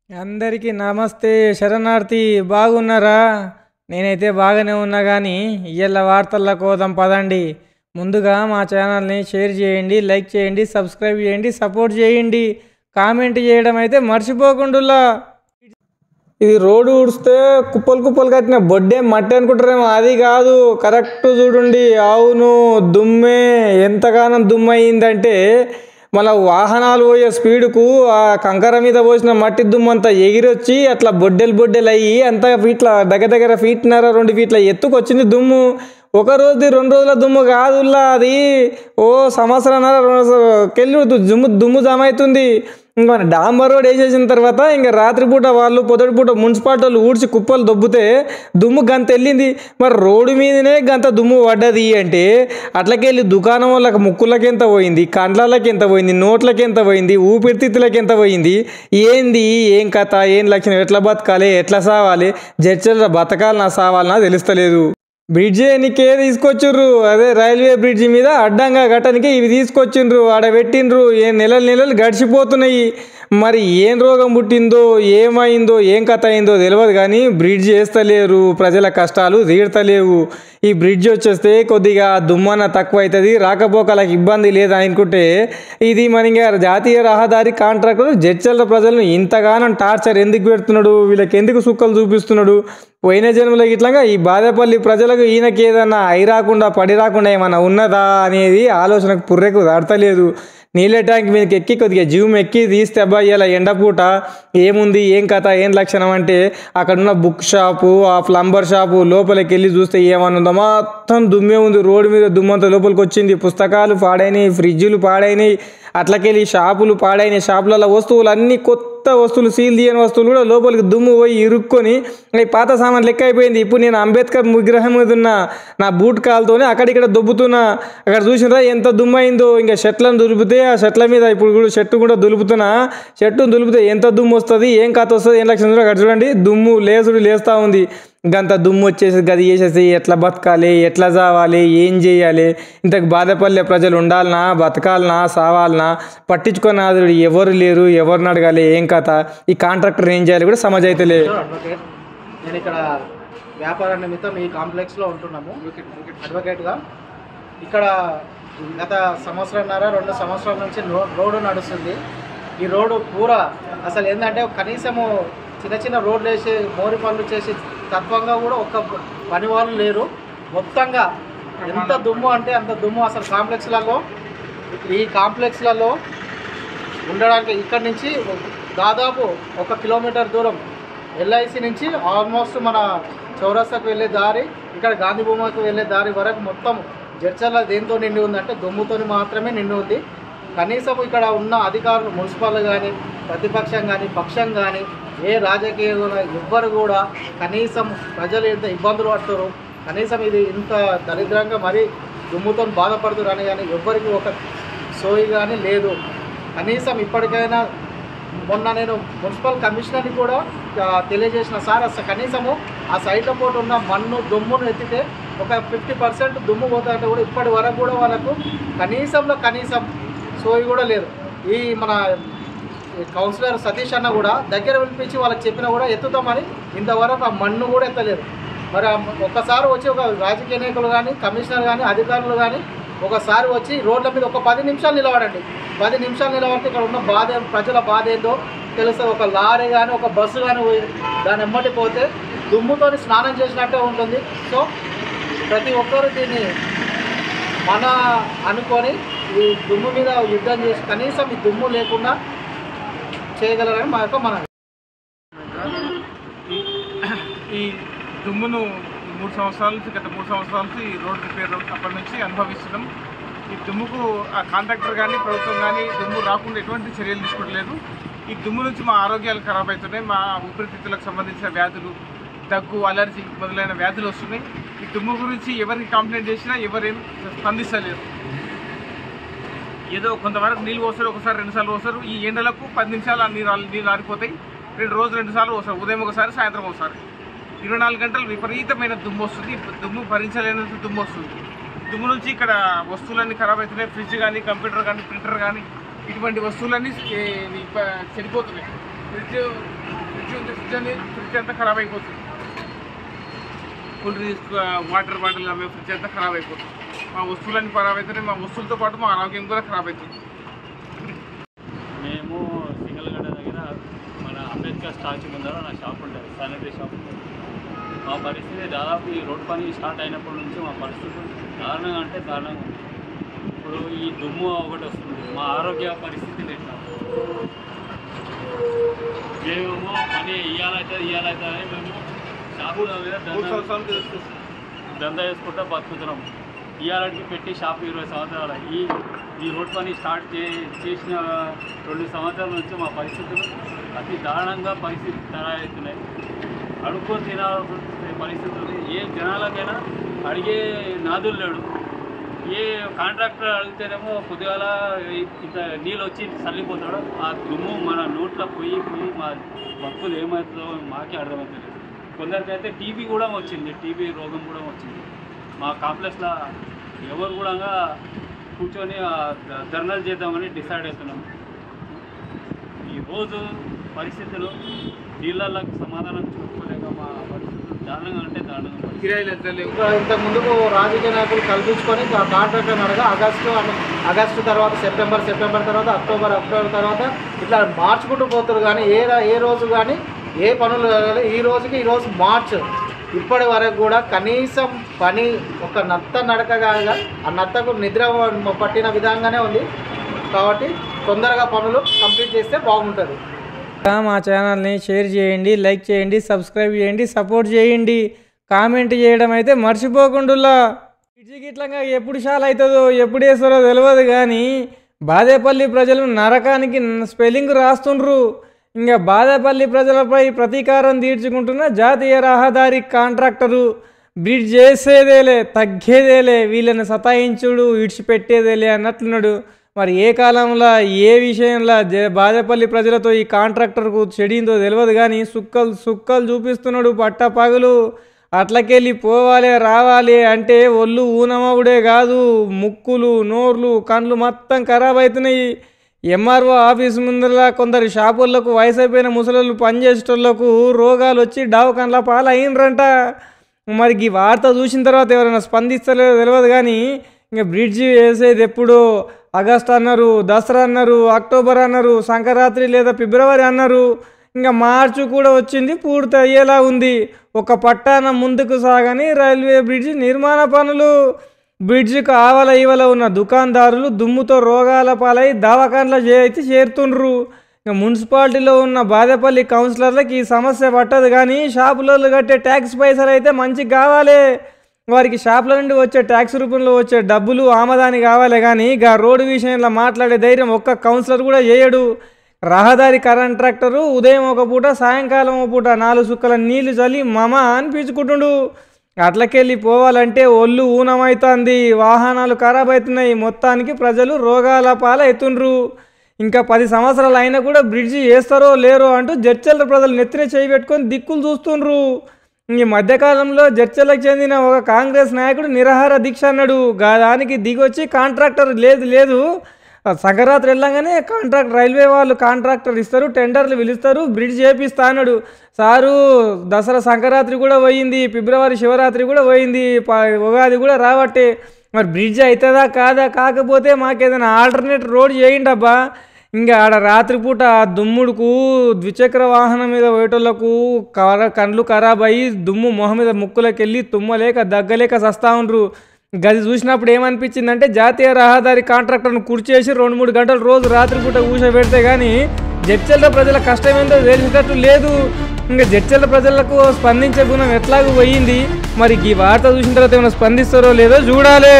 అందరికీ నమస్తే శరణార్థి బాగున్నారా? నేనైతే బాగానే ఉన్నా కానీ ఇయ్యాల వార్తల్లో కోదాం పదండి. ముందుగా మా ఛానల్ని షేర్ చేయండి, లైక్ చేయండి, సబ్స్క్రైబ్ చేయండి, సపోర్ట్ చేయండి, కామెంట్ చేయడం అయితే మర్చిపోకుండా. ఇది రోడ్డు ఊడిస్తే కుప్పలు కుప్పలు కట్టిన బొడ్డే మట్టి అనుకుంటారేమో, అది కాదు. కరెక్ట్ చూడండి. అవును, దుమ్మే. ఎంతగానం దుమ్ము అయిందంటే మన వాహనాలు పోయే స్పీడ్కు ఆ కంకర మీద పోసిన మట్టి దుమ్ము అంతా ఎగిరొచ్చి అట్లా బొడ్డెలు అయ్యి అంత ఫీట్ల దగ్గర ఫీట్నర 2 ఫీట్ల ఎత్తుకొచ్చింది దుమ్ము. ఒక రోజు 2 రోజుల దుమ్ము కాదుల్లా, అది ఓ సంవత్సరంన్నర 2 సంవత్సరాలకెళ్ళి దుమ్ము జమ అవుతుంది. ఇంకా డాంబర్ రోడ్ వేసేసిన తర్వాత ఇంకా రాత్రిపూట వాళ్ళు పొద్దుటిపూట మున్సిపాలిటీ వాళ్ళు ఊడ్చి కుప్పలు దొబ్బితే దుమ్ము గంత వెళ్ళింది. మరి రోడ్డు మీదనే గంత దుమ్ము పడ్డది అంటే అట్లకెళ్ళి దుకాణం వాళ్ళకి ముక్కులకి ఎంత పోయింది, కండ్లకి ఎంత పోయింది, నోట్లకి ఎంత పోయింది, ఊపిరితిత్తులకి ఎంత పోయింది, ఏంది ఏం కథ, ఏం లక్షణం, ఎట్లా బతకాలి, ఎట్లా సావాలి, జడ్చల బతకాలనా సావాలనా తెలుస్తలేదు. బ్రిడ్జ్ ఎనికే తీసుకొచ్చిండ్రు, అదే రైల్వే బ్రిడ్జి మీద అడ్డంగా కట్టడానికి ఇవి తీసుకొచ్చిండ్రు, ఆడ పెట్టిండ్రు. నెలలు గడిచిపోతున్నాయి. మరి ఏం రోగం పుట్టిందో, ఏమైందో, ఏం కథ అయిందో తెలియదు కానీ బ్రిడ్జ్ వేస్తలేరు, ప్రజల కష్టాలు తీర్తలేవు. ఈ బ్రిడ్జ్ వచ్చేస్తే కొద్దిగా దుమ్మన తక్కువ అవుతుంది, రాకపోకలకు ఇబ్బంది లేదు అనుకుంటే ఇది మన జాతీయ రహదారి కాంట్రాక్టర్ జడ్చల ప్రజలను ఇంతగానం టార్చర్ ఎందుకు పెడుతున్నాడు, వీళ్ళకి ఎందుకు సుక్కలు చూపిస్తున్నాడు? పోయిన జన్మలకి ఇట్లాగా ఈ బాధపల్లి ప్రజలకు ఈయనకి ఏదన్నా పడి రాకుండా ఏమన్నా ఉన్నదా అనేది ఆలోచనకు పుర్రెకు దాడతలేదు. నీళ్ళ ట్యాంక్ మీదకి ఎక్కి కొద్దిగా జీవం ఎక్కి తీస్తే అబ్బాయి ఇలా ఎండపూట ఏముంది, ఏం కథ, ఏం లక్షణం అంటే అక్కడున్న బుక్ షాపు, ఆ ప్లంబర్ షాపు లోపలికి వెళ్ళి చూస్తే ఏమన్నా ఉందో, మొత్తం దుమ్మే ఉంది. రోడ్డు మీద దుమ్మంతా లోపలికి వచ్చింది. పుస్తకాలు పాడైనాయి, ఫ్రిడ్జులు పాడైనాయి, అట్లకెళ్ళి షాపులు పాడైన షాపులలో వస్తువులు అన్నీ కొత్త వస్తువులు, సీల్ తీయని వస్తువులు కూడా లోపలికి దుమ్ము పోయి ఇరుక్కొని పాత సామాన్ లెక్క అయిపోయింది. ఇప్పుడు నేను అంబేద్కర్ విగ్రహం మీద ఉన్న నా బూట్ కాలుతోనే అక్కడిక్కడ దొబ్బుతున్నా. అక్కడ చూసినరా ఎంత దుమ్ము అయిందో. ఇంకా షర్ట్లను దులిపితే ఆ షర్ట్ల మీద ఇప్పుడు కూడా షర్టు కూడా దులుపుతున్నా. షర్టును దులిపితే ఎంత దుమ్ము వస్తుంది, ఏం కథ వస్తుంది, ఏం లక్షణం అక్కడ చూడండి. దుమ్ము లేస్తూ ఉంది. గంత దుమ్ము వచ్చేసి గది చేసేసి ఎట్లా బతకాలి, ఎట్లా చావాలి, ఏం చేయాలి, ఇంతకు బాధపల్లే ప్రజలు ఉండాలనా, బతకాలనా, సావాలనా పట్టించుకొని ఆదుడు ఎవరు లేరు, ఎవరిని అడగాలి, ఏం కథ, ఈ కాంట్రాక్టర్ ఏం చేయాలి కూడా సమజ్ అయితే లేదు. నేను ఇక్కడ వ్యాపార నిమిత్తం ఈ కాంప్లెక్స్లో ఉంటున్నాము అడ్వకేట్గా. ఇక్కడ గత 1.5-2 సంవత్సరాల నుంచి రోడ్డు నడుస్తుంది. ఈ రోడ్డు పూరా అసలు ఏంటంటే కనీసము చిన్న రోడ్లు వేసి మోరి పనులు చేసి తత్వంగా కూడా ఒక్క పని వాళ్ళు లేరు. మొత్తంగా ఎంత దుమ్ము అంటే అంత దుమ్ము. అసలు ఈ కాంప్లెక్స్లలో ఉండడానికి ఇక్కడి నుంచి దాదాపు 1 కిలోమీటర్ దూరం ఎల్ఐసి నుంచి ఆల్మోస్ట్ మన చౌరస్తాకు వెళ్ళే దారి, ఇక్కడ గాంధీ భూమికి వెళ్ళే దారి వరకు మొత్తం జడ్చర్ల దేంతో నిండి ఉందంటే దుమ్ముతో మాత్రమే నిండి ఉంది. కనీసం ఇక్కడ ఉన్న అధికారులు, మున్సిపల్ కానీ, ప్రతిపక్షం కానీ, పక్షం కానీ, ఏ రాజకీయ ఎవ్వరు కూడా కనీసం ప్రజలు ఎంత ఇబ్బందులు పడుతారు, కనీసం ఇది ఇంత దరిద్రంగా మరీ దుమ్ముతో బాధపడుతున్నారు అని కానీ ఎవ్వరికి ఒక సోయి కానీ లేదు. కనీసం ఇప్పటికైనా మొన్న నేను మున్సిపల్ కమిషనర్ని కూడా తెలియజేసిన, సార్ అసలు కనీసము ఆ సైడ్లో పోటీ ఉన్న మన్ను దుమ్మును ఎత్తితే ఒక 50% దుమ్ము పోతాయంటే కూడా ఇప్పటి వరకు కూడా వాళ్ళకు కనీసం సోయి కూడా లేదు. ఈ మన కౌన్సిలర్ సతీష్ అన్న కూడా దగ్గర పిలిపించి వాళ్ళకి చెప్పినా కూడా ఎత్తుతామని ఇంతవరకు ఆ మన్ను కూడా ఎత్తలేదు. మరి ఒక్కసారి వచ్చి ఒక రాజకీయ నాయకులు కానీ, కమిషనర్ కానీ, అధికారులు కానీ ఒకసారి వచ్చి రోడ్ల మీద ఒక 10 నిమిషాలు నిలబడండి. 10 నిమిషాలు నిలబడితే ఇక్కడ ఉన్న బాధ, ప్రజల బాధ ఏందో తెలుస్తుంది. ఒక లారీ కానీ, ఒక బస్సు కానీ దాని ఎమ్మటి పోతే దుమ్ముతో స్నానం చేసినట్టే ఉంటుంది. సో ప్రతి ఒక్కరు దీన్ని మన అనుకొని ఈ దుమ్ము మీద యుద్ధం చేసి కనీసం ఈ దుమ్ము లేకుండా చేయగలరని మా యొక్క మన ఈ దుమ్మును 3 సంవత్సరాల నుంచి గత 3 సంవత్సరాల నుంచి ఈ రోడ్ రిపేర్ అప్పటి నుంచి అనుభవిస్తున్నాం. ఈ దుమ్ముకు ఆ కాంట్రాక్టర్ కానీ, ప్రభుత్వం కానీ దుమ్ము రాకుండా ఎటువంటి చర్యలు తీసుకోవట్లేదు. ఈ దుమ్ము నుంచి మా ఆరోగ్యాలు ఖరాబ్ అవుతున్నాయి. మా ఊపిరితిత్తులకు సంబంధించిన వ్యాధులు, దగ్గు, అలర్జీ మొదలైన వ్యాధులు వస్తున్నాయి. ఈ దుమ్ము గురించి ఎవరికి కంప్లైంట్ చేసినా ఎవరేం స్పందిస్తలేరు. ఏదో కొంతవరకు నీళ్ళు పోస్తారు, ఒకసారి 2 సార్లు పోస్తారు. ఈ ఎండలకు 10 నిమిషాలు నీళ్ళు ఆరిపోతాయి. 2 సార్లు పోస్తారు, ఉదయం ఒకసారి, సాయంత్రం ఒకసారి. 24 గంటలు విపరీతమైన దుమ్ము వస్తుంది. దుమ్ము భరించలేనంత దుమ్ము వస్తుంది. దుమ్ము నుంచి ఇక్కడ వస్తువులన్నీ ఖరాబ్ అవుతున్నాయి. ఫ్రిడ్జ్ కానీ, కంప్యూటర్ కానీ, ప్రింటర్ కానీ, ఇటువంటి వస్తువులన్నీ చెడిపోతున్నాయి. ఫ్రిడ్జ్ ఉంటే ఫ్రిడ్జ్ అంతా ఖరాబ్ అయిపోతుంది. కూల్ డ్రింక్స్ వాటర్ బాటిల్ అమ్మే ఫ్రిడ్జ్ అంతా ఖరాబ్ అయిపోతుంది. మా వస్తువులన్నీ ఖరాబ్ అవుతున్నాయి. మా వస్తువులతో పాటు మా ఆరోగ్యం కూడా ఖరాబ్ అవుతుంది. మేము సింగల్గడ్డ దగ్గర మన అంబేద్కర్ స్టాచ్యూ ముందర నా షాప్ ఉంటుంది, శానిటరీ షాప్. మా పరిస్థితి దాదాపు ఈ రోడ్డు పని స్టార్ట్ అయినప్పటి నుంచి మా పరిస్థితి దారుణంగా అంటే దారుణంగా ఉంది. ఇప్పుడు ఈ దుమ్ము ఒకటి వస్తుంది, మా ఆరోగ్య పరిస్థితి లేదు. మేమేమో పని ఇయ్యాలైతే అని మేము షాపుల మీద దందా చేసుకుంటూ బతుకుతున్నాం. ఇయ్యాలకి పెట్టి షాపు 20 సంవత్సరాలు. ఈ రోడ్ పని స్టార్ట్ చేసిన 2 సంవత్సరాల నుంచి మా పరిస్థితులు అతి దారుణంగా పరిస్థితి తయారవుతున్నాయి. అడుక్కొని తినాల్సిన పరిస్థితులు. ఏ జనాలకైనా అడిగే నాదులు లేడు. ఏ కాంట్రాక్టర్ అడిగితేనేమో కొద్దిగాల ఇంత నీళ్ళు వచ్చి చల్లిపోతాడు. ఆ దుమ్ము మన నోట్లో పోయి మా భక్తులు ఏమవుతుందో మాకే అర్థమవుతుంది. కొందరికైతే టీబీ కూడా వచ్చింది, టీబీ రోగం కూడా వచ్చింది. మా కాంప్లెక్స్లో ఎవరు కూడా కూర్చొని ధర్నాలు చేద్దామని డిసైడ్ అవుతున్నాం. ఈరోజు పరిస్థితులు నీళ్ళకు సమాధానం చూసుకోలేక మా పరిస్థితులు దారుణంగా అంటే దారుణంగా. కిరాయిలు ఎంత లేవు. ఇంతకు ముందుకు రాజకీయ నాయకులు కల్పించుకొని కాంట్రాక్టర్ అనగా ఆగస్టు తర్వాత సెప్టెంబర్ తర్వాత అక్టోబర్ తర్వాత ఇట్లా మార్చుకుంటూ పోతారు. కానీ ఏ రోజు కానీ ఏ పనులు ఈరోజు మార్చ్ ఇప్పటి వరకు కూడా కనీసం పని ఒక నత్త నడకగా ఆ నత్తకు నిద్ర పట్టిన విధంగానే ఉంది. కాబట్టి తొందరగా పనులు కంప్లీట్ చేస్తే బాగుంటుంది. మా ఛానల్ని షేర్ చేయండి, లైక్ చేయండి, సబ్స్క్రైబ్ చేయండి, సపోర్ట్ చేయండి, కామెంట్ చేయడం అయితే మర్చిపోకుండా. ఇట్లా ఎప్పుడు షాల్ అవుతుందో ఎప్పుడు వేస్తారో తెలియదు కానీ బాదేపల్లి ప్రజలు నరకానికి స్పెల్లింగ్ రాస్తుండ్రు. ఇంకా బాదేపల్లి ప్రజలపై ప్రతీకారం తీర్చుకుంటున్న జాతీయ రహదారి కాంట్రాక్టరు బ్రిడ్జ్ చేసేదేలే, తగ్గేదేలే, వీళ్ళని సతాయించుడు ఇడిచిపెట్టేదేలే అన్నట్లున్నాడు. మరి ఏ కాలంలో ఏ విషయంలో బాదేపల్లి ప్రజలతో ఈ కాంట్రాక్టర్కు చెడిందో తెలియదు కానీ సుక్కలు చూపిస్తున్నాడు పట్టపగలు. అట్లకెళ్ళి పోవాలి రావాలి అంటే ఒళ్ళు ఊనమవుడే కాదు, ముక్కులు నోర్లు కళ్ళు మొత్తం ఖరాబ్ అవుతున్నాయి. ఎంఆర్ఓ ఆఫీస్ ముందర కొందరు షాపులకు వయసు అయిపోయిన ముసలు పనిచేసేటోళ్లకు రోగాలు వచ్చి డావుకన్ల పాలు అయినరంట. మరి ఈ వార్త చూసిన తర్వాత ఎవరైనా స్పందిస్తలేదో తెలియదు కానీ ఇంకా బ్రిడ్జ్ వేసేది ఎప్పుడు ఆగస్ట్ అన్నారు, దసరా అన్నారు, అక్టోబర్ అన్నారు, సంక్రాంతి లేదా ఫిబ్రవరి అన్నారు. ఇంకా మార్చి కూడా వచ్చింది, పూర్తి అయ్యేలా ఉంది. ఒక పట్టాన ముందుకు సాగని రైల్వే బ్రిడ్జ్ నిర్మాణ పనులు. బ్రిడ్జికి ఆవల ఇవల ఉన్న దుకాణదారులు దుమ్ముతో రోగాల పాలై దవాఖాన్ల అయితే చేరుతుండ్రు. ఇక మున్సిపాలిటీలో ఉన్న బాదేపల్లి కౌన్సిలర్లకు ఈ సమస్య పట్టదు కానీ షాపులలో కట్టే ట్యాక్స్ పైసలు అయితే మంచిగా కావాలి. వారికి షాపుల నుండి వచ్చే ట్యాక్స్ రూపంలో వచ్చే డబ్బులు ఆమదాని కావాలి కానీ ఇక రోడ్డు విషయంలో మాట్లాడే ధైర్యం ఒక్క కౌన్సిలర్ కూడా చేయడు. రహదారి కాంట్రాక్టరు ఉదయం ఒక పూట సాయంకాలం ఒక పూట 4 సుక్కల నీళ్లు చల్లి మమ అనిపించుకుంటుండు. అట్లకెళ్ళి పోవాలంటే ఒళ్ళు ఊనమవుతుంది, వాహనాలు ఖరాబ్ అవుతున్నాయి. మొత్తానికి ప్రజలు రోగాల పాలవుతుండ్రు. ఇంకా 10 సంవత్సరాలు అయినా కూడా బ్రిడ్జి వేస్తారో లేరో అంటూ జడ్చర్ల ప్రజలు నెత్తిన చేయి పెట్టుకొని దిక్కులు చూస్తుండ్రు. ఈ మధ్యకాలంలో జడ్చర్లకు చెందిన ఒక కాంగ్రెస్ నాయకుడు నిరాహార దీక్ష అన్నాడు. దానికి దిగొచ్చి కాంట్రాక్టర్ లేదు సంక్రాంతి వెళ్ళంగానే రైల్వే వాళ్ళు కాంట్రాక్టర్ ఇస్తారు, టెండర్లు పిలుస్తారు, బ్రిడ్జ్ చేపిస్తా అన్నాడు. సారు దసరా సంక్రాంతి కూడా పోయింది, ఫిబ్రవరి శివరాత్రి కూడా పోయింది, ఉగాది కూడా రావట్టే. మరి బ్రిడ్జ్ అవుతుందా కాదా? కాకపోతే మాకేదైనా ఆల్టర్నేట్ రోడ్ చేయండి అబ్బా. ఇంకా ఆడ రాత్రిపూట దుమ్ముడుకు ద్విచక్ర వాహనం మీద పోయేటోళ్లకు కండ్లు ఖరాబ్ అయ్యి దుమ్ము మొహం మీద ముక్కులోకి వెళ్ళి తుమ్మలేక దగ్గలేక సస్తా ఉండ్రు. గది చూసినప్పుడు ఏమనిపించిందంటే జాతీయ రహదారి కాంట్రాక్టర్ను కుర్చేసి 2-3 గంటలు రోజు రాత్రిపూట కూర్చోబెడితే కానీ జడ్చర్ల ప్రజల కష్టమేందో తెలిసేటట్టు లేదు. ఇంకా జడ్చర్ల ప్రజలకు స్పందించే గుణం ఎట్లాగూ పోయింది. మరి ఈ వార్త చూసిన తర్వాత ఏమైనా స్పందిస్తారో లేదో చూడాలి.